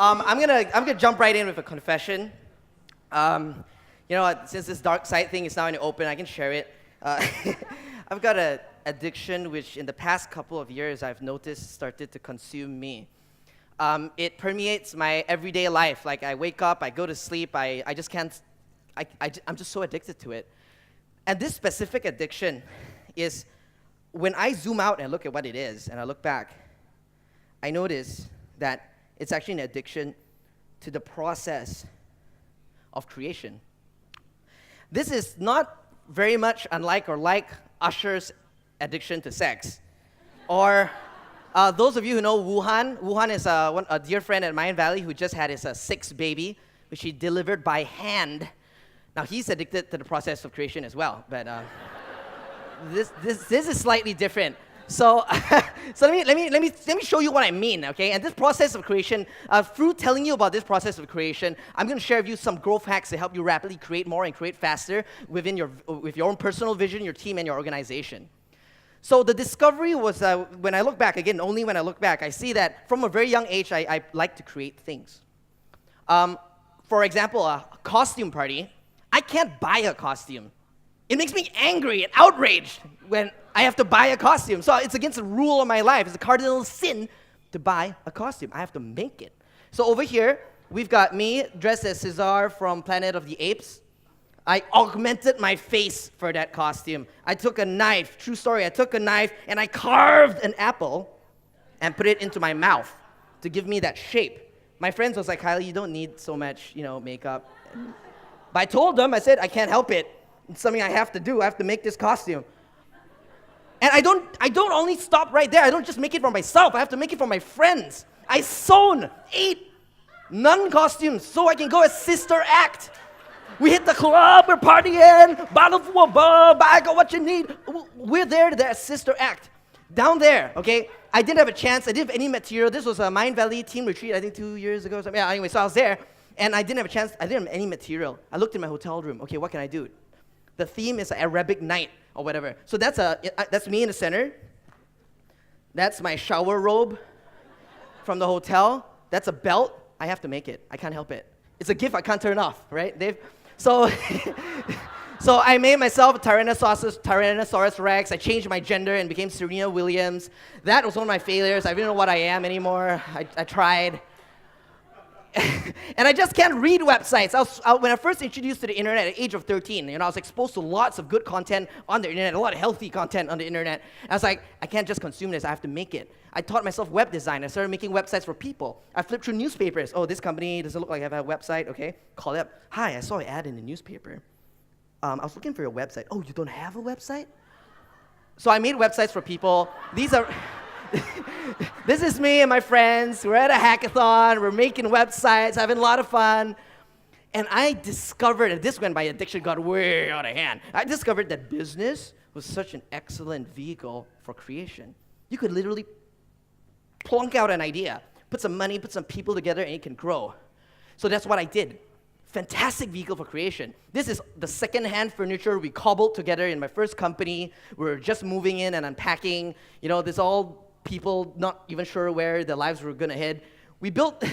I'm gonna jump right in with a confession. Since this dark side thing is now in the open, I can share it. I've got an addiction which in the past couple of years I've noticed started to consume me. It permeates my everyday life. Like I wake up, I go to sleep, I just can't, I'm just so addicted to it. And this specific addiction is when I zoom out and look at what it is and I look back, I notice that it's actually an addiction to the process of creation. This is not very much unlike or like Usher's addiction to sex. Or those of you who know Wuhan is a dear friend at Mayan Valley who just had his sixth baby, which he delivered by hand. Now he's addicted to the process of creation as well, but this is slightly different. So, let me show you what I mean, okay? And this process of creation, through telling you about this process of creation, I'm going to share with you some growth hacks to help you rapidly create more and create faster with your own personal vision, your team, and your organization. So the discovery was when I look back, again, only when I look back, I see that from a very young age, I like to create things. For example, a costume party. I can't buy a costume. It makes me angry and outraged when I have to buy a costume. So it's against the rule of my life. It's a cardinal sin to buy a costume. I have to make it. So over here, we've got me dressed as Caesar from Planet of the Apes. I augmented my face for that costume. I took a knife, true story, I took a knife and I carved an apple and put it into my mouth to give me that shape. My friends was like, Kylie, you don't need so much, makeup. But I told them, I said, I can't help it. It's something I have to do. I have to make this costume. And I don't only stop right there. I don't just make it for myself. I have to make it for my friends. I sewn 8 nun costumes so I can go as Sister Act. We hit the club, we're partying, bottle full of bub, I got what you need. We're there to that Sister Act. Down there, okay? I didn't have a chance. I didn't have any material. This was a Mayan Valley team retreat, I think 2 years ago. Yeah, anyway, so I was there. And I didn't have a chance. I didn't have any material. I looked in my hotel room. Okay, what can I do? The theme is Arabic night or whatever. So that's me in the center. That's my shower robe from the hotel. That's a belt. I have to make it. I can't help it. It's a gift I can't turn off, right, Dave? So, so I made myself a Tyrannosaurus Rex. I changed my gender and became Serena Williams. That was one of my failures. I didn't know what I am anymore. I tried. And I just can't read websites. When I first introduced to the internet at the age of 13, I was exposed to lots of good content on the internet, a lot of healthy content on the internet. And I was like, I can't just consume this, I have to make it. I taught myself web design. I started making websites for people. I flipped through newspapers. Oh, this company doesn't look like I have a website, okay. Call it up. Hi, I saw an ad in the newspaper. I was looking for your website. Oh, you don't have a website? So I made websites for people. These are... This is me and my friends. We're at a hackathon. We're making websites, having a lot of fun. And I discovered, and this when my addiction got way out of hand, I discovered that business was such an excellent vehicle for creation. You could literally plunk out an idea, put some money, put some people together, and it can grow. So that's what I did. Fantastic vehicle for creation. This is the second-hand furniture we cobbled together in my first company. We were just moving in and unpacking. This all people not even sure where their lives were going to head. We built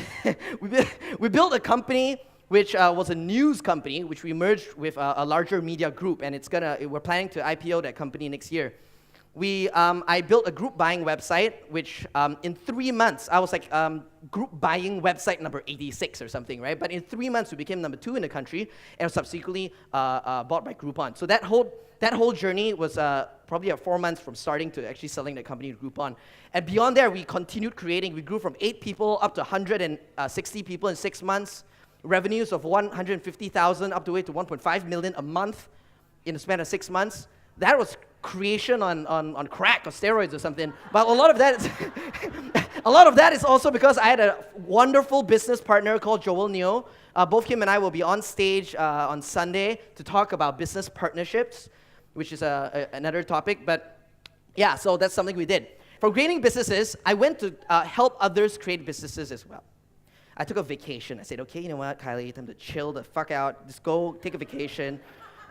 we built a company which was a news company, which we merged with a larger media group, and we're planning to IPO that company next year. I built a group buying website, which in 3 months, I was like group buying website number 86 or something, right? But in 3 months, we became number 2 in the country, and subsequently bought by Groupon. So that whole journey was probably 4 months from starting to actually selling the company to Groupon. And beyond there, we continued creating. We grew from 8 people up to 160 people in 6 months, revenues of 150,000 up the way to 1.5 million a month in the span of 6 months. That was creation on crack or steroids or something. But a lot of that is also because I had a wonderful business partner called Joel Neo. Both him and I will be on stage on Sunday to talk about business partnerships, which is another topic. But yeah, so that's something we did. For creating businesses, I went to help others create businesses as well. I took a vacation. I said, okay, you know what, Kylie, time to chill the fuck out. Just go take a vacation.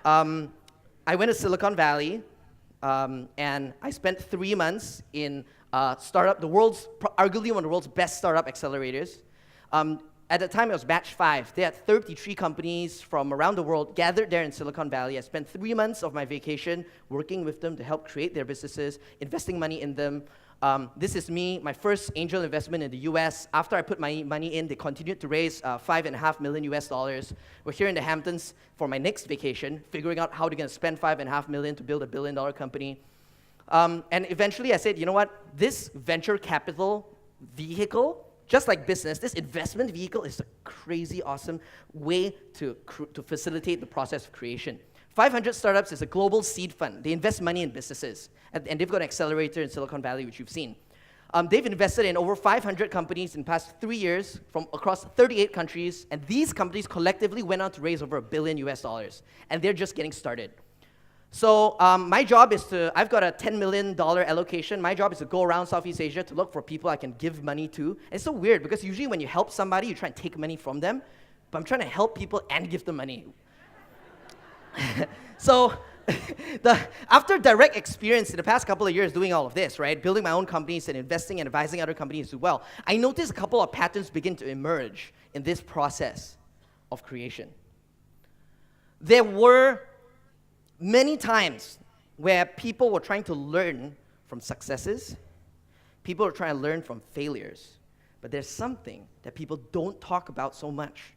I went to Silicon Valley, and I spent 3 months in startup, arguably one of the world's best startup accelerators. At the time, it was batch 5. They had 33 companies from around the world gathered there in Silicon Valley. I spent 3 months of my vacation working with them to help create their businesses, investing money in them. This is me, my first angel investment in the US. After I put my money in, they continued to raise $5.5 million US dollars. We're here in the Hamptons for my next vacation, figuring out how they're going to spend $5.5 million to build a billion-dollar company. And eventually I said, you know what? This venture capital vehicle, just like business, this investment vehicle is a crazy awesome way to facilitate the process of creation. 500 Startups is a global seed fund. They invest money in businesses. And they've got an accelerator in Silicon Valley, which you've seen. They've invested in over 500 companies in the past 3 years from across 38 countries. And these companies collectively went on to raise over $1 billion US dollars. And they're just getting started. So my job is I've got a $10 million allocation. My job is to go around Southeast Asia to look for people I can give money to. And it's so weird because usually when you help somebody, you try and take money from them. But I'm trying to help people and give them money. So after direct experience in the past couple of years doing all of this, right, building my own companies and investing and advising other companies as well, I noticed a couple of patterns begin to emerge in this process of creation. There were many times where people were trying to learn from successes, people were trying to learn from failures, but there's something that people don't talk about so much.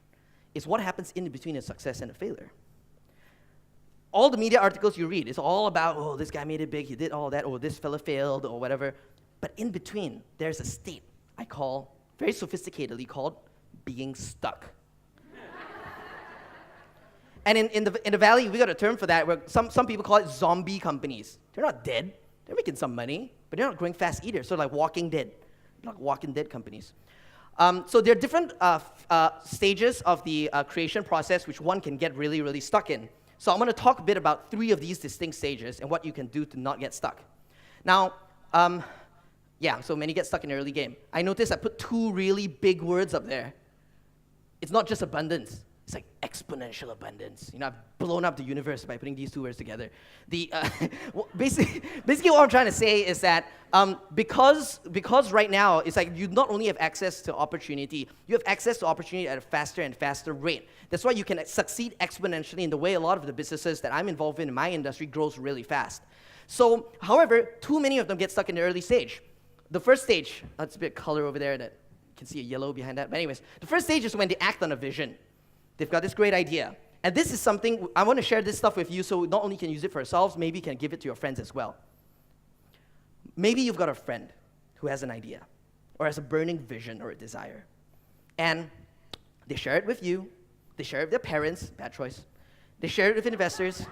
It's what happens in between a success and a failure. All the media articles you read is all about, oh, this guy made it big, he did all that, or this fella failed, or whatever. But in between, there's a state I call, very sophisticatedly called, being stuck. And in the Valley, we got a term for that, where some people call it zombie companies. They're not dead. They're making some money, but they're not growing fast either. So like Walking Dead, like Walking Dead companies. So there are different stages of the creation process which one can get really, really stuck in. So I'm going to talk a bit about 3 of these distinct stages and what you can do to not get stuck. Now, so many get stuck in the early game. I noticed I put 2 really big words up there. It's not just abundance. It's like exponential abundance. You know, I've blown up the universe by putting these 2 words together. Basically what I'm trying to say is that because right now, it's like you not only have access to opportunity, you have access to opportunity at a faster and faster rate. That's why you can succeed exponentially in the way a lot of the businesses that I'm involved in my industry grows really fast. So, however, too many of them get stuck in the early stage. The first stage, that's a bit of color over there that you can see a yellow behind that. But anyways, the first stage is when they act on a vision. They've got this great idea. And this is something, I want to share this stuff with you so not only can use it for yourselves, maybe you can give it to your friends as well. Maybe you've got a friend who has an idea or has a burning vision or a desire. And they share it with you. They share it with their parents. Bad choice. They share it with investors.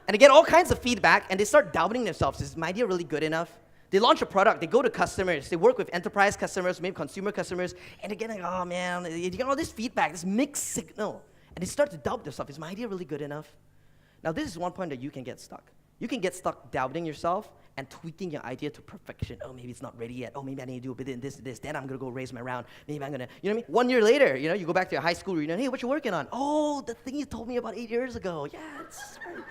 And they get all kinds of feedback, and they start doubting themselves. Is my idea really good enough? They launch a product, they go to customers, they work with enterprise customers, maybe consumer customers, and they're getting, oh man, you get all this feedback, this mixed signal. And they start to doubt themselves, is my idea really good enough? Now this is one point that you can get stuck. You can get stuck doubting yourself and tweaking your idea to perfection. Oh, maybe it's not ready yet. Oh, maybe I need to do a bit of this. Then I'm going to go raise my round. Maybe I'm going to, you know what I mean? 1 year later, you know, you go back to your high school reunion. Hey, what you working on? Oh, the thing you told me about 8 years ago. Yeah, it's good.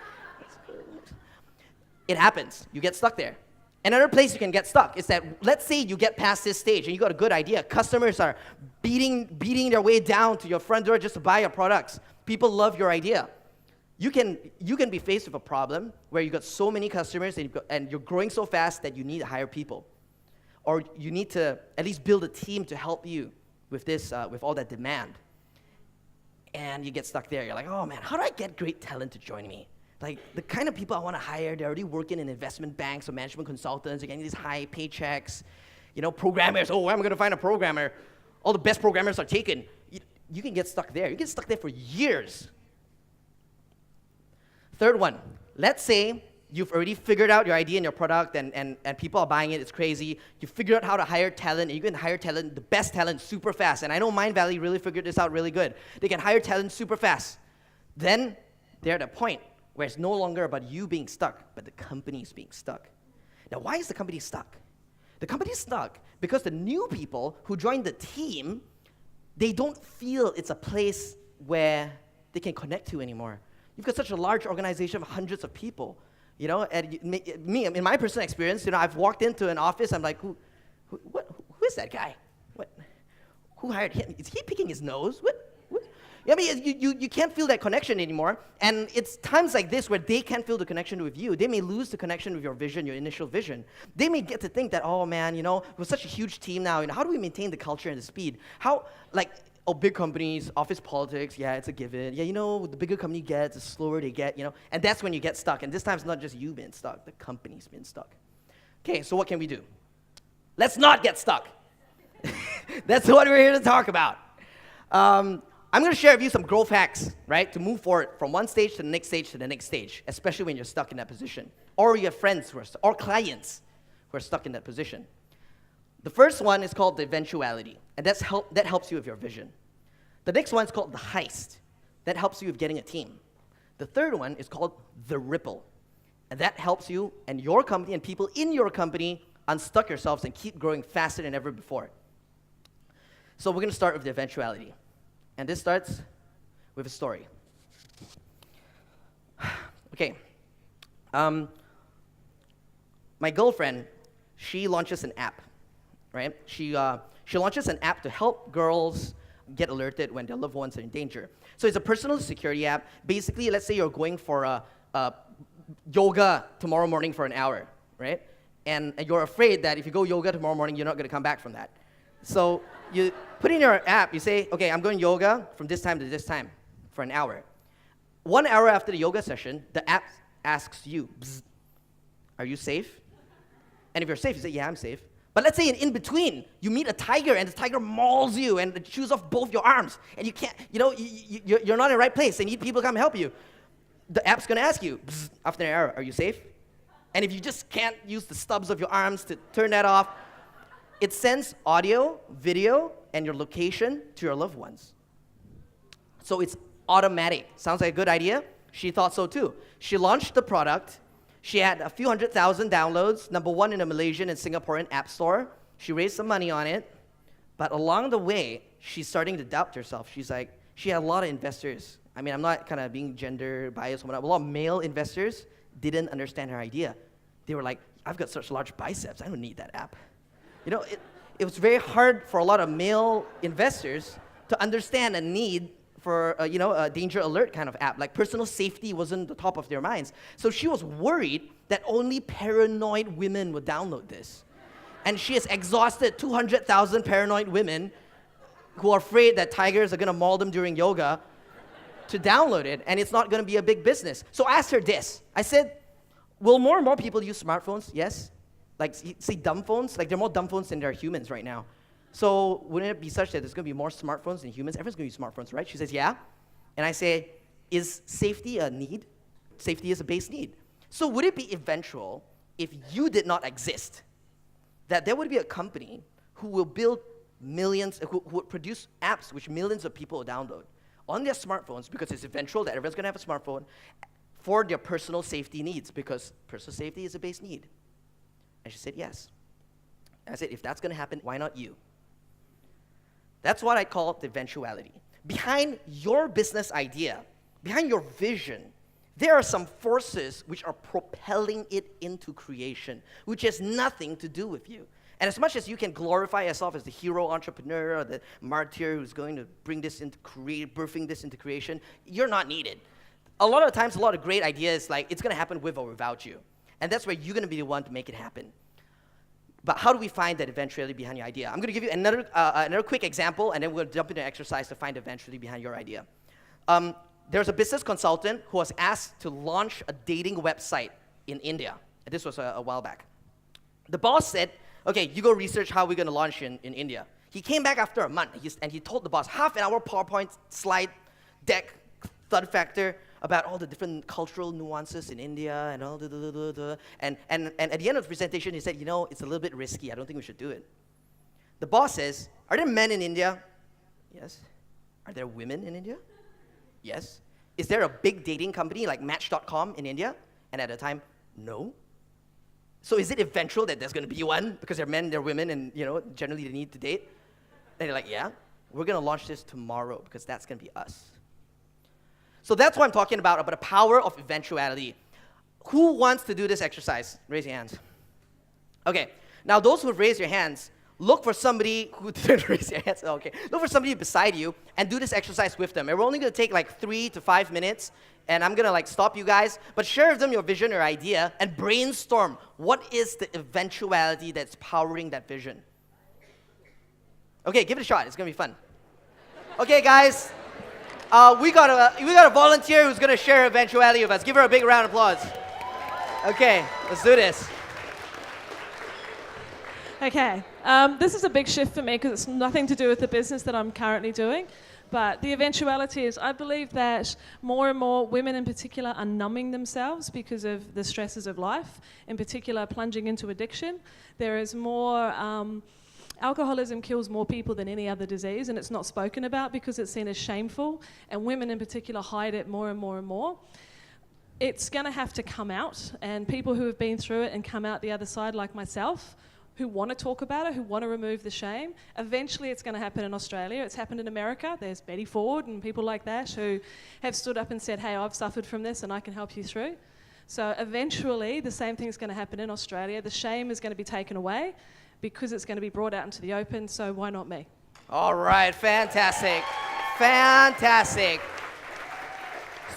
It happens. You get stuck there. Another place you can get stuck is that, let's say you get past this stage and you got a good idea. Customers are beating their way down to your front door just to buy your products. People love your idea. You can be faced with a problem where you got so many customers and you're growing so fast that you need to hire people, or you need to at least build a team to help you with this, with all that demand. And you get stuck there. You're like, oh man, how do I get great talent to join me? Like, the kind of people I want to hire, they're already working in investment banks or management consultants, they're getting these high paychecks. You know, programmers, oh, where am I going to find a programmer? All the best programmers are taken. You can get stuck there. You can get stuck there for years. Third one, let's say you've already figured out your idea and your product and people are buying it, it's crazy. You figured out how to hire talent, and you can hire talent, the best talent, super fast. And I know Mind Valley really figured this out really good. They can hire talent super fast. Then they're at a point where it's no longer about you being stuck, but the company's being stuck. Now, why is the company stuck? The company's stuck because the new people who join the team, they don't feel it's a place where they can connect to anymore. You've got such a large organization of hundreds of people, you know, and me, in my personal experience, you know, I've walked into an office, I'm like, who is that guy? Who hired him? Is he picking his nose? What? I mean, you can't feel that connection anymore. And it's times like this where they can't feel the connection with you. They may lose the connection with your vision, your initial vision. They may get to think that, oh man, we're such a huge team now. How do we maintain the culture and the speed? Big companies, office politics, yeah, it's a given. Yeah, the bigger company gets, the slower they get, And that's when you get stuck. And this time it's not just you being stuck, the company's been stuck. Okay, so what can we do? Let's not get stuck. That's what we're here to talk about. I'm going to share with you some growth hacks, right, to move forward from one stage to the next stage to the next stage, especially when you're stuck in that position, or you have friends or clients who are stuck in that position. The first one is called the eventuality, and that helps you with your vision. The next one is called the heist. That helps you with getting a team. The third one is called the ripple, and that helps you and your company and people in your company unstuck yourselves and keep growing faster than ever before. So we're going to start with the eventuality. And this starts with a story. Okay. My girlfriend, she launches an app, right? She launches an app to help girls get alerted when their loved ones are in danger. So it's a personal security app. Basically, let's say you're going for a yoga tomorrow morning for an hour, right? And you're afraid that if you go yoga tomorrow morning, you're not going to come back from that. So you put in your app, you say, okay, I'm going yoga from this time to this time for an hour. 1 hour after the yoga session, the app asks you, are you safe? And if you're safe, you say, yeah, I'm safe. But let's say in between, you meet a tiger and the tiger mauls you and chews off both your arms. And you can't, you're not in the right place. And you need people to come help you. The app's going to ask you, after an hour, are you safe? And if you just can't use the stubs of your arms to turn that off, it sends audio, video, and your location to your loved ones. So it's automatic. Sounds like a good idea? She thought so too. She launched the product. She had a few 100,000 downloads, #1 in the Malaysian and Singaporean app store. She raised some money on it. But along the way, she's starting to doubt herself. She's like, she had a lot of investors. I mean, I'm not kind of being gender biased or whatnot. A lot of male investors didn't understand her idea. They were like, I've got such large biceps. I don't need that app. It was very hard for a lot of male investors to understand a need for a danger alert kind of app. Like personal safety wasn't the top of their minds. So she was worried that only paranoid women would download this. And she has exhausted 200,000 paranoid women who are afraid that tigers are going to maul them during yoga to download it, and it's not going to be a big business. So I asked her this. I said, will more and more people use smartphones? Yes. Like, see, dumb phones? Like, there are more dumb phones than there are humans right now. So wouldn't it be such that there's going to be more smartphones than humans? Everyone's going to use smartphones, right? She says, yeah. And I say, is safety a need? Safety is a base need. So would it be eventual if you did not exist, that there would be a company who will build millions, who would produce apps which millions of people will download on their smartphones, because it's eventual that everyone's going to have a smartphone, for their personal safety needs, because personal safety is a base need? And she said, yes. And I said, if that's going to happen, why not you? That's what I call the eventuality. Behind your business idea, behind your vision, there are some forces which are propelling it into creation, which has nothing to do with you. And as much as you can glorify yourself as the hero entrepreneur or the martyr who's going to bring this into birthing this into creation, you're not needed. A lot of times, a lot of great ideas, like, it's going to happen with or without you. And that's where you're going to be the one to make it happen. But how do we find that eventuality behind your idea? I'm going to give you another quick example, and then we're going to jump into an exercise to find eventuality behind your idea. There's a business consultant who was asked to launch a dating website in India. This was a while back. The boss said, okay, you go research how we're going to launch in India. He came back after a month, and he told the boss, half an hour PowerPoint slide deck, third factor, about all the different cultural nuances in India and all and at the end of the presentation, he said, it's a little bit risky. I don't think we should do it. The boss says, are there men in India? Yes. Are there women in India? Yes. Is there a big dating company like Match.com in India? And at the time, no. So is it eventual that there's going to be one because they're men, they're women, and generally they need to date? And they're like, yeah, we're going to launch this tomorrow because that's going to be us. So that's what I'm talking about the power of eventuality. Who wants to do this exercise? Raise your hands. Okay, now those who raise your hands, look for somebody who didn't raise their hands. Okay. Look for somebody beside you and do this exercise with them. And we're only going to take like 3 to 5 minutes. And I'm going to like stop you guys. But share with them your vision or idea and brainstorm. What is the eventuality that's powering that vision? Okay, give it a shot. It's going to be fun. Okay, guys. We got a volunteer who's going to share eventuality with us. Give her a big round of applause. Okay, let's do this. Okay, this is a big shift for me because it's nothing to do with the business that I'm currently doing. But the eventuality is, I believe that more and more women in particular are numbing themselves because of the stresses of life, in particular plunging into addiction. There is more, alcoholism kills more people than any other disease, and it's not spoken about because it's seen as shameful, and women in particular hide it more and more and more. It's going to have to come out, and people who have been through it and come out the other side, like myself, who want to talk about it, who want to remove the shame. Eventually it's going to happen in Australia. It's happened in America. There's Betty Ford and people like that who have stood up and said, hey, I've suffered from this and I can help you through. So eventually the same thing is going to happen in Australia. The shame is going to be taken away because it's going to be brought out into the open, so why not me? All right, fantastic. Fantastic.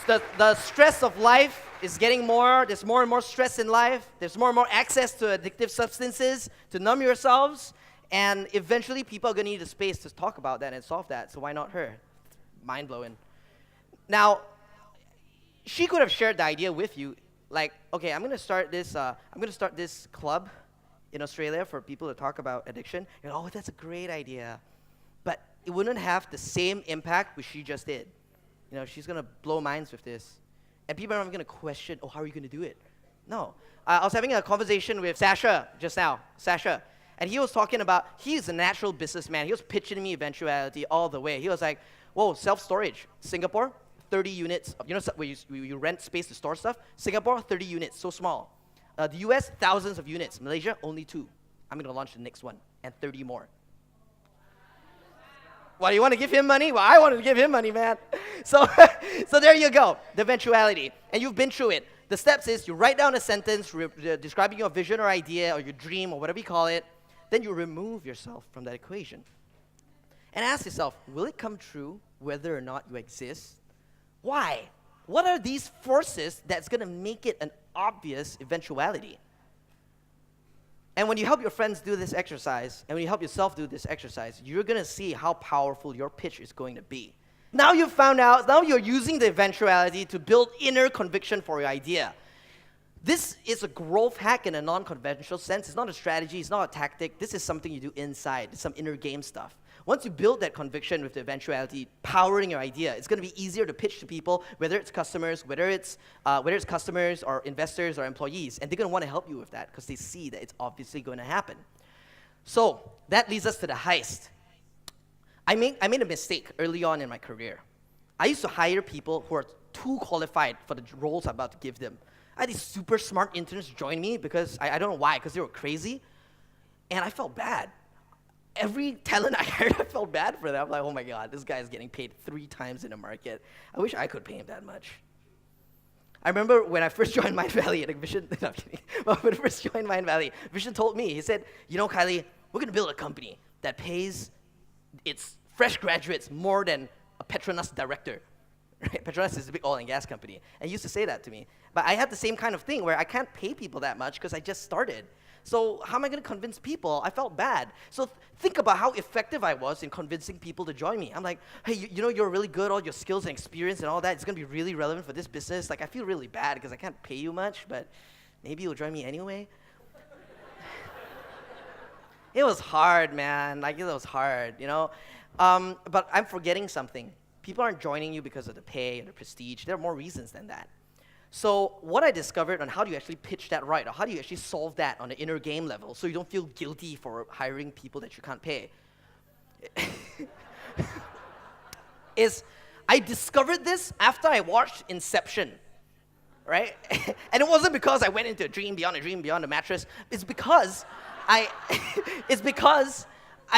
The stress of life is getting more. There's more and more stress in life. There's more and more access to addictive substances to numb yourselves. And eventually people are going to need a space to talk about that and solve that. So why not her? Mind-blowing. Now, she could have shared the idea with you. Like, okay, I'm going to start this club in Australia for people to talk about addiction. And oh, that's a great idea. But it wouldn't have the same impact which she just did. You know, she's going to blow minds with this. And people are going to question, oh, how are you going to do it? No. I was having a conversation with Sasha just now. Sasha. And he was talking about, he's a natural businessman. He was pitching me eventuality all the way. He was like, whoa, self-storage. Singapore, 30 units. You know, where you rent space to store stuff? Singapore, 30 units, so small. The US, thousands of units. Malaysia, only 2. I'm going to launch the next one, and 30 more. Well, you want to give him money? Well, I wanted to give him money, man. So there you go, the eventuality. And you've been through it. The steps is you write down a sentence describing your vision or idea or your dream or whatever you call it. Then you remove yourself from that equation. And ask yourself, will it come true whether or not you exist? Why? What are these forces that's going to make it an obvious eventuality? And when you help your friends do this exercise, and when you help yourself do this exercise, you're going to see how powerful your pitch is going to be. Now you've found out, now you're using the eventuality to build inner conviction for your idea. This is a growth hack in a non-conventional sense. It's not a strategy, it's not a tactic. This is something you do inside, it's some inner game stuff. Once you build that conviction with the eventuality powering your idea, it's going to be easier to pitch to people, whether it's customers, whether it's customers or investors or employees, and they're going to want to help you with that because they see that it's obviously going to happen. So that leads us to the heist. I made a mistake early on in my career. I used to hire people who are too qualified for the roles I'm about to give them. I had these super smart interns join me because I don't know why, because they were crazy, and I felt bad. Every talent I hired, I felt bad for them. I'm like, oh my God, this guy is getting paid 3 times in the market. I wish I could pay him that much. I remember when I first joined Mindvalley, and Vision, no, I'm kidding. But when I first joined Mindvalley, Vision told me, he said, you know, Kylie, we're going to build a company that pays its fresh graduates more than a Petronas director. Right? Petronas is a big oil and gas company. And he used to say that to me. But I had the same kind of thing where I can't pay people that much because I just started. So how am I going to convince people? I felt bad. So think about how effective I was in convincing people to join me. I'm like, hey, you know, you're really good, all your skills and experience and all that, it's going to be really relevant for this business. Like, I feel really bad because I can't pay you much, but maybe you'll join me anyway. It was hard, man. Like, it was hard, you know. But I'm forgetting something. People aren't joining you because of the pay and the prestige. There are more reasons than that. So what I discovered on how do you actually pitch that right, or how do you actually solve that on the inner game level so you don't feel guilty for hiring people that you can't pay, is I discovered this after I watched Inception, right? And it wasn't because I went into a dream beyond the mattress. It's because I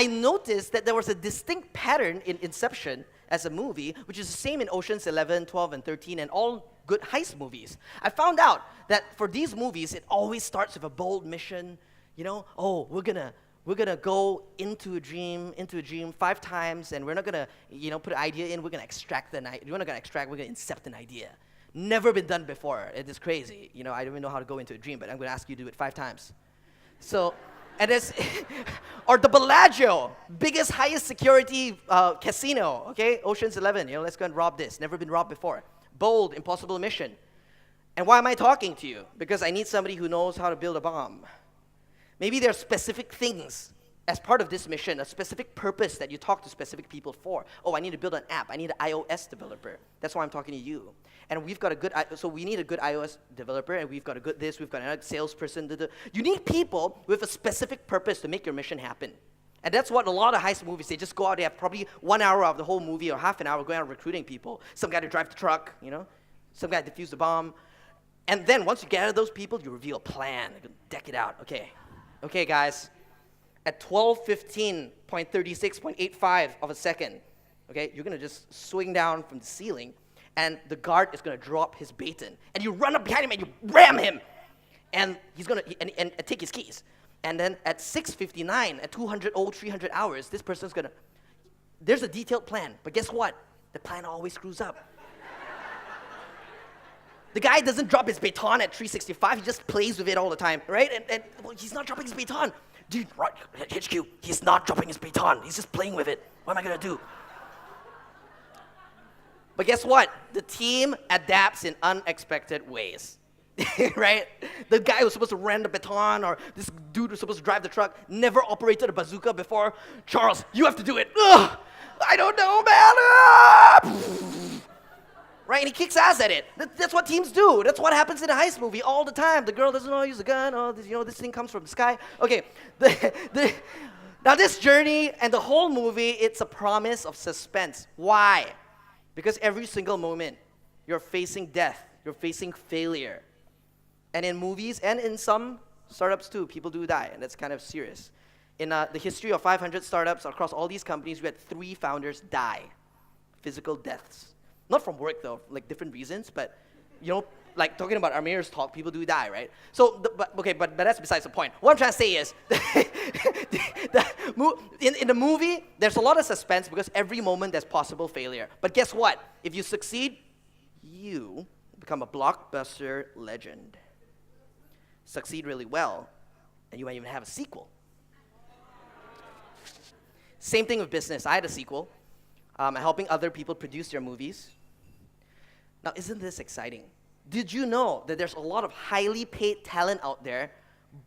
noticed that there was a distinct pattern in Inception as a movie, which is the same in Ocean's 11, 12, and 13, and all good heist movies. I found out that for these movies, it always starts with a bold mission. You know, oh, we're gonna We're gonna go into a dream 5 times, and we're not gonna, put an idea in. We're gonna extract the idea. We're not gonna extract. We're gonna incept an idea. Never been done before. It is crazy. I don't even know how to go into a dream, but I'm gonna ask you to do it 5 times. So, and there's, or the Bellagio, biggest, highest security casino. Okay, Ocean's 11. Let's go and rob this. Never been robbed before. Bold, impossible mission. And why am I talking to you? Because I need somebody who knows how to build a bomb. Maybe there are specific things as part of this mission, a specific purpose that you talk to specific people for. Oh, I need to build an app. I need an iOS developer. That's why I'm talking to you. And we've got a good, so we need a good iOS developer, and we've got a good this, we've got another salesperson. You need people with a specific purpose to make your mission happen. And that's what a lot of heist movies, they just go out, they have probably 1 hour of the whole movie or half an hour going out recruiting people. Some guy to drive the truck, some guy to defuse the bomb. And then once you gather those people, you reveal a plan. You deck it out. Okay, guys. At 12:15.36.85 of a second, okay, you're gonna just swing down from the ceiling, and the guard is gonna drop his baton, and you run up behind him and you ram him, and he's gonna and take his keys. And then at 6:59, at 300 hours, this person's gonna. There's a detailed plan, but guess what? The plan always screws up. The guy doesn't drop his baton at 3:65. He just plays with it all the time, right? And well, he's not dropping his baton. Dude, right, HQ, he's not dropping his baton. He's just playing with it. What am I going to do? But guess what? The team adapts in unexpected ways, right? The guy who's supposed to run the baton, or this dude who's supposed to drive the truck, never operated a bazooka before. Charles, you have to do it. Ugh, I don't know, man. Right, and he kicks ass at it. That's what teams do. That's what happens in a heist movie all the time. The girl doesn't know how to use a gun. Oh, this thing comes from the sky. Okay, now this journey and the whole movie, it's a promise of suspense. Why? Because every single moment, you're facing death. You're facing failure. And in movies, and in some startups too, people do die, and that's kind of serious. In the history of 500 startups across all these companies, we had 3 founders die. Physical deaths. Not from work though, like different reasons, but like talking about Amir's talk, people do die, right? So, but that's besides the point. What I'm trying to say is, in the movie, there's a lot of suspense because every moment there's possible failure. But guess what? If you succeed, you become a blockbuster legend. Succeed really well, and you might even have a sequel. Same thing with business. I had a sequel. Helping other people produce their movies. Now, isn't this exciting? Did you know that there's a lot of highly paid talent out there,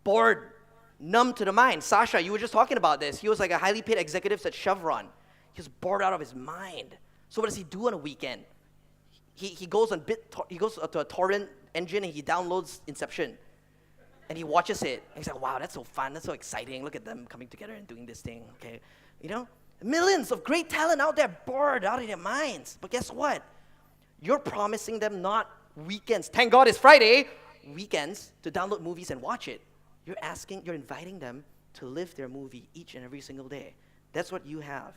bored, numb to the mind? Sasha, you were just talking about this. He was like a highly paid executive at Chevron. He was bored out of his mind. So what does he do on a weekend? He goes on he goes to a torrent engine and he downloads Inception. And he watches it. And he's like, wow, that's so fun. That's so exciting. Look at them coming together and doing this thing. Okay, millions of great talent out there bored out of their minds. But guess what? You're promising them not weekends. Thank God it's Friday. Weekends to download movies and watch it. You're inviting them to live their movie each and every single day. That's what you have.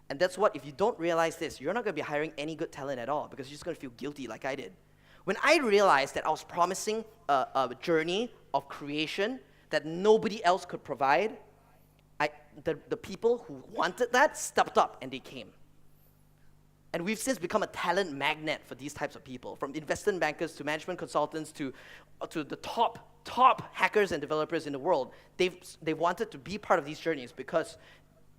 And that's what, if you don't realize this, you're not going to be hiring any good talent at all because you're just going to feel guilty like I did. When I realized that I was promising a journey of creation that nobody else could provide, the people who wanted that stepped up and they came. And we've since become a talent magnet for these types of people, from investment bankers to management consultants to the top hackers and developers in the world. They wanted to be part of these journeys because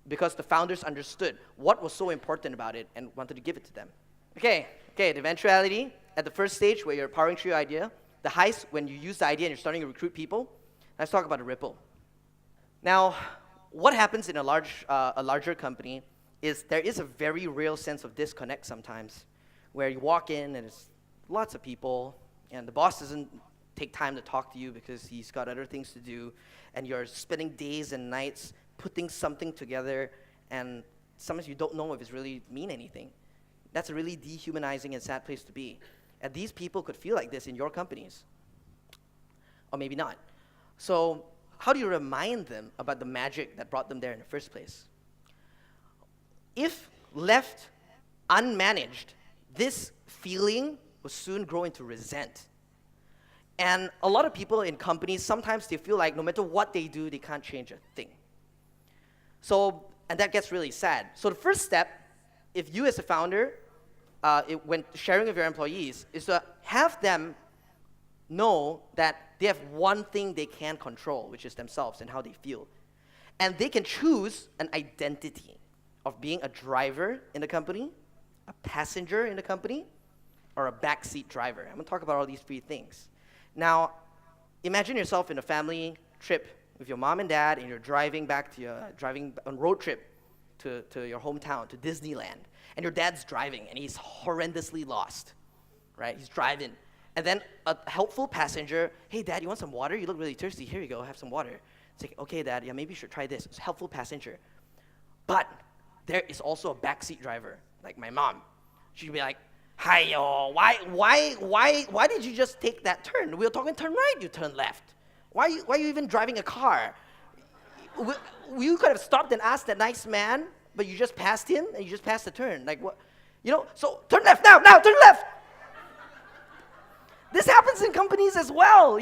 the founders understood what was so important about it and wanted to give it to them. Okay, the eventuality at the first stage where you're powering through your idea, the heist when you use the idea and you're starting to recruit people. Let's talk about the ripple. Now, what happens in a larger company is there is a very real sense of disconnect sometimes, where you walk in and there's lots of people, and the boss doesn't take time to talk to you because he's got other things to do, and you're spending days and nights putting something together, and sometimes you don't know if it's really mean anything. That's a really dehumanizing and sad place to be. And these people could feel like this in your companies, or maybe not. So how do you remind them about the magic that brought them there in the first place? If left unmanaged, this feeling will soon grow into resent. And a lot of people in companies, sometimes they feel like no matter what they do, they can't change a thing. So, and that gets really sad. So the first step, if you as a founder, when sharing with your employees, is to have them know that they have one thing they can control, which is themselves and how they feel. And they can choose an identity of being a driver in the company, a passenger in the company, or a backseat driver. I'm going to talk about all these three things. Now, imagine yourself in a family trip with your mom and dad, and you're driving on road trip to your hometown, to Disneyland. And your dad's driving, and he's horrendously lost, right? He's driving. And then a helpful passenger, hey, Dad, you want some water? You look really thirsty. Here you go, have some water. It's like, okay, Dad, yeah, maybe you should try this. It's a helpful passenger. But there is also a backseat driver, like my mom. She'd be like, hi, yo, why did you just take that turn? We were talking turn right, you turn left. Why are you even driving a car? You could have stopped and asked that nice man, but you just passed him, and you just passed the turn. Like, what? So turn left now, turn left. This happens in companies as well,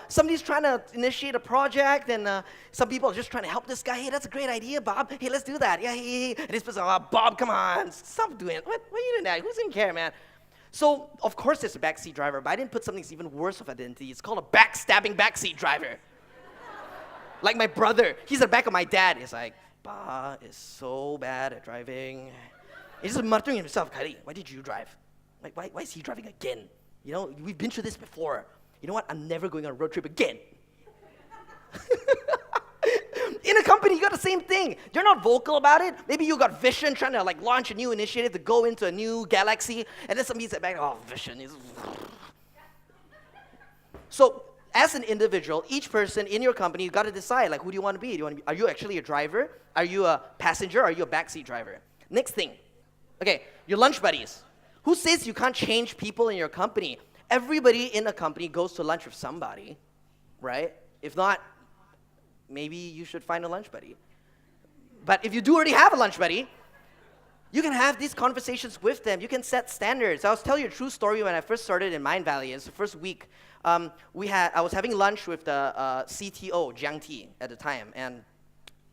Somebody's trying to initiate a project, and some people are just trying to help this guy. Hey, that's a great idea, Bob. Hey, let's do that. Yeah, hey. And this person, Bob, come on. Stop doing it. What are you doing that? Who's going to care, man? So, of course, there's a backseat driver, but I didn't put something that's even worse of identity. It's called a backstabbing backseat driver. Like my brother. He's at the back of my dad. He's like, Ba is so bad at driving. He's just muttering to himself, Kari, why did you drive? Like, why is he driving again? We've been through this before. You know what? I'm never going on a road trip again. In a company, you got the same thing. You're not vocal about it. Maybe you got vision trying to launch a new initiative to go into a new galaxy, and then somebody said back, vision is. So, as an individual, each person in your company, you got to decide, who do you want to be? Are you actually a driver? Are you a passenger? Are you a backseat driver? Next thing. Okay, your lunch buddies. Who says you can't change people in your company? Everybody in a company goes to lunch with somebody, right? If not, maybe you should find a lunch buddy. But if you do already have a lunch buddy, you can have these conversations with them. You can set standards. I'll tell you a true story. When I first started in Mind Valley, it's the first week. I was having lunch with the CTO, Jiang T, at the time. And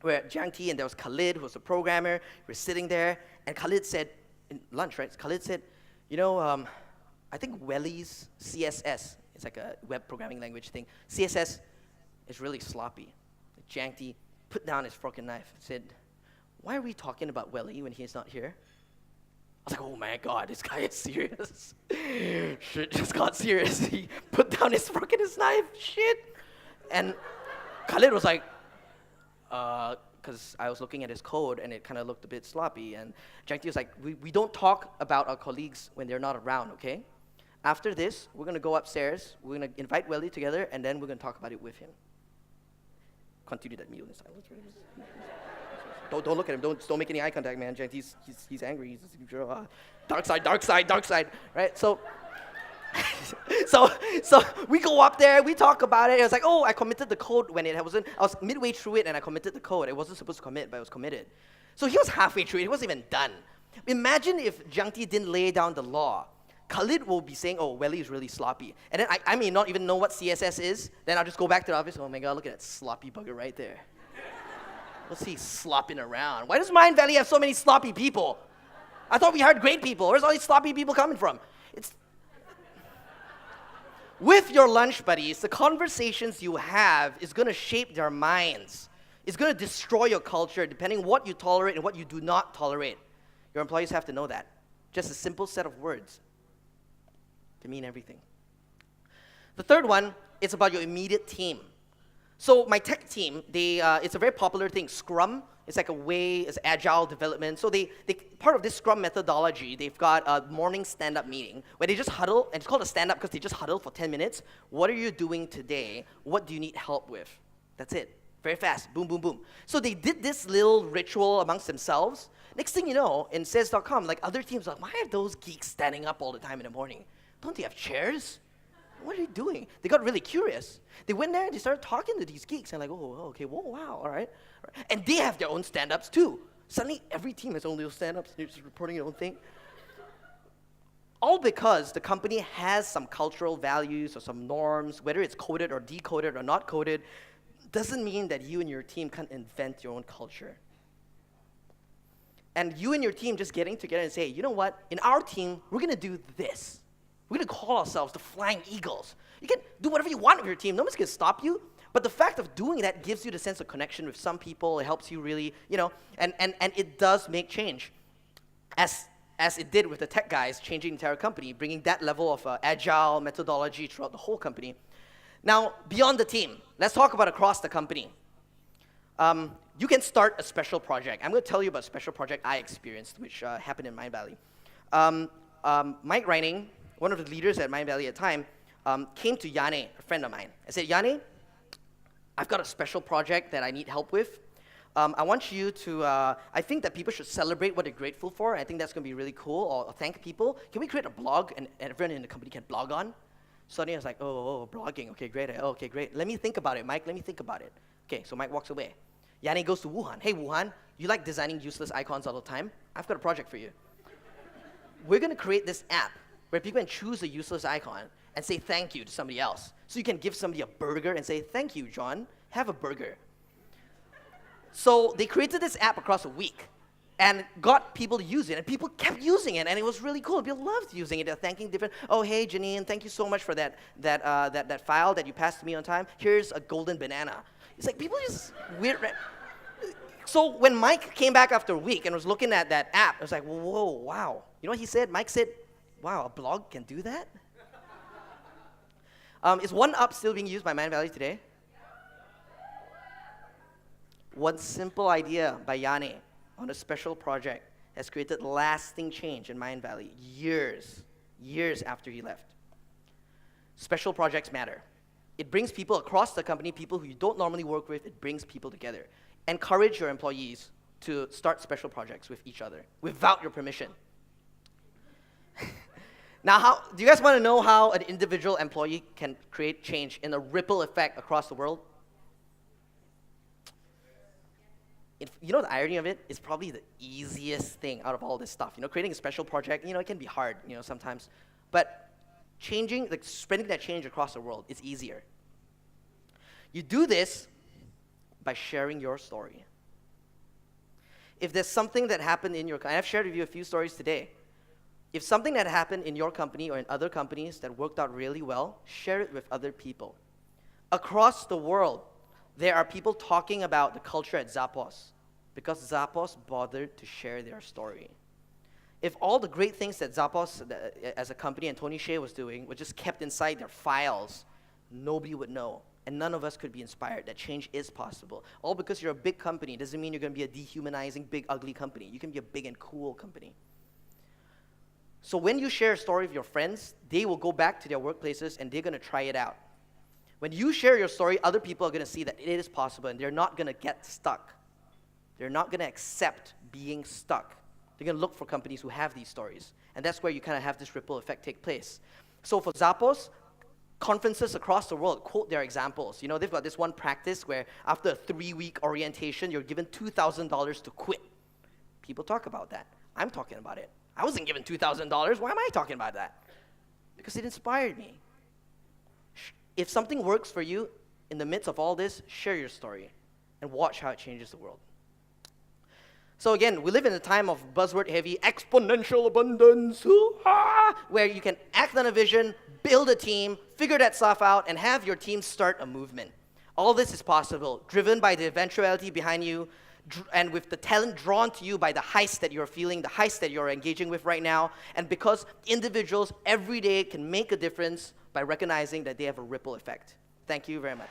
we're at Jiang T, and there was Khalid, who was a programmer. We're sitting there, and Khalid said, in lunch, right? Khalid said, I think Welly's CSS, it's like a web programming language thing, CSS is really sloppy. Jiang T put down his fork and knife and said, why are we talking about Welly when he's not here? I was like, oh my God, this guy is serious. Shit just got serious. He put down his fork and his knife, shit. And Khalid was like, because I was looking at his code and it kind of looked a bit sloppy. And Jiang T was like, we don't talk about our colleagues when they're not around, okay? After this, we're going to go upstairs, we're going to invite Welly together, and then we're going to talk about it with him. Continue that meal in silence. Don't look at him. Don't make any eye contact, man. Jiang T's he's angry. He's dark side, right? So we go up there, we talk about it. It was like, I committed the code when I was midway through it, and I committed the code. I wasn't supposed to commit, but I was committed. So he was halfway through it. He wasn't even done. Imagine if Jiang T didn't lay down the law. Khalid will be saying, Welly is really sloppy. And then I may not even know what CSS is. Then I'll just go back to the office. Oh my God, look at that sloppy bugger right there. What's he slopping around? Why does Mind Valley have so many sloppy people? I thought we hired great people. Where's all these sloppy people coming from? With your lunch buddies, the conversations you have is going to shape their minds. It's going to destroy your culture depending on what you tolerate and what you do not tolerate. Your employees have to know that. Just a simple set of words can mean everything. The third one is about your immediate team. So my tech team, it's a very popular thing, Scrum. It's like it's agile development. So they part of this Scrum methodology, they've got a morning stand-up meeting where they just huddle, and it's called a stand-up because they just huddle for 10 minutes. What are you doing today? What do you need help with? That's it. Very fast. Boom, boom, boom. So they did this little ritual amongst themselves. Next thing you know, in Says.com, other teams are like, why are those geeks standing up all the time in the morning? Don't they have chairs? What are you doing? They got really curious. They went there and they started talking to these geeks and okay, whoa, wow, all right. And they have their own stand-ups too. Suddenly, every team has their own little stand-ups. They're just reporting their own thing. All because the company has some cultural values or some norms, whether it's coded or decoded or not coded, doesn't mean that you and your team can't invent your own culture. And you and your team just getting together and say, you know what, in our team, we're going to do this. We're going to call ourselves the Flying Eagles. You can do whatever you want with your team. Nobody's going to stop you. But the fact of doing that gives you the sense of connection with some people. It helps you really, and it does make change. As it did with the tech guys changing the entire company, bringing that level of agile methodology throughout the whole company. Now, beyond the team, let's talk about across the company. You can start a special project. I'm going to tell you about a special project I experienced, which happened in Mind Valley. Mike Reining, one of the leaders at Mind Valley at the time, came to Yane, a friend of mine, and said, Yane, I've got a special project that I need help with. I want you to, I think that people should celebrate what they're grateful for. I think that's going to be really cool, or thank people. Can we create a blog and everyone in the company can blog on? Suddenly I was like, oh, blogging, okay, great. Okay, great. Let me think about it, Mike, let me think about it. Okay, so Mike walks away. Yanni goes to Wuhan. Hey, Wuhan, you like designing useless icons all the time? I've got a project for you. We're going to create this app where people can choose a useless icon and say thank you to somebody else. So you can give somebody a burger and say, thank you, John, have a burger. So they created this app across a week and got people to use it, and people kept using it, and it was really cool. People loved using it. They're thanking different, oh, hey, Janine, thank you so much for that file that you passed to me on time. Here's a golden banana. It's like people just weird. So when Mike came back after a week and was looking at that app, I was like, whoa, wow. You know what he said? Mike said, wow, a blog can do that? Is One Up still being used by Mind Valley today? One simple idea by Yane on a special project has created lasting change in Mind Valley years after he left. Special projects matter. It brings people across the company, people who you don't normally work with, it brings people together. Encourage your employees to start special projects with each other without your permission. Now, do you guys want to know how an individual employee can create change in a ripple effect across the world? You know the irony of it is probably the easiest thing out of all this stuff. Creating a special project, it can be hard, sometimes. But spreading that change across the world is easier. You do this by sharing your story. If there's something that happened in your company, I've shared with you a few stories today. If something that happened in your company or in other companies that worked out really well, share it with other people. Across the world, there are people talking about the culture at Zappos because Zappos bothered to share their story. If all the great things that Zappos as a company and Tony Hsieh was doing were just kept inside their files, nobody would know. And none of us could be inspired that change is possible. All because you're a big company doesn't mean you're going to be a dehumanizing, big, ugly company. You can be a big and cool company. So when you share a story with your friends, they will go back to their workplaces and they're going to try it out. When you share your story, other people are going to see that it is possible and they're not going to get stuck. They're not going to accept being stuck. They're going to look for companies who have these stories. And that's where you kind of have this ripple effect take place. So for Zappos, conferences across the world quote their examples. They've got this one practice where after a 3-week orientation, you're given $2,000 to quit. People talk about that. I'm talking about it. I wasn't given $2,000. Why am I talking about that? Because it inspired me. If something works for you in the midst of all this, share your story and watch how it changes the world. So again, we live in a time of buzzword-heavy exponential abundance, where you can act on a vision, build a team, figure that stuff out, and have your team start a movement. All this is possible, driven by the eventuality behind you, and with the talent drawn to you by the heist that you're feeling, the heist that you're engaging with right now, and because individuals every day can make a difference by recognizing that they have a ripple effect. Thank you very much.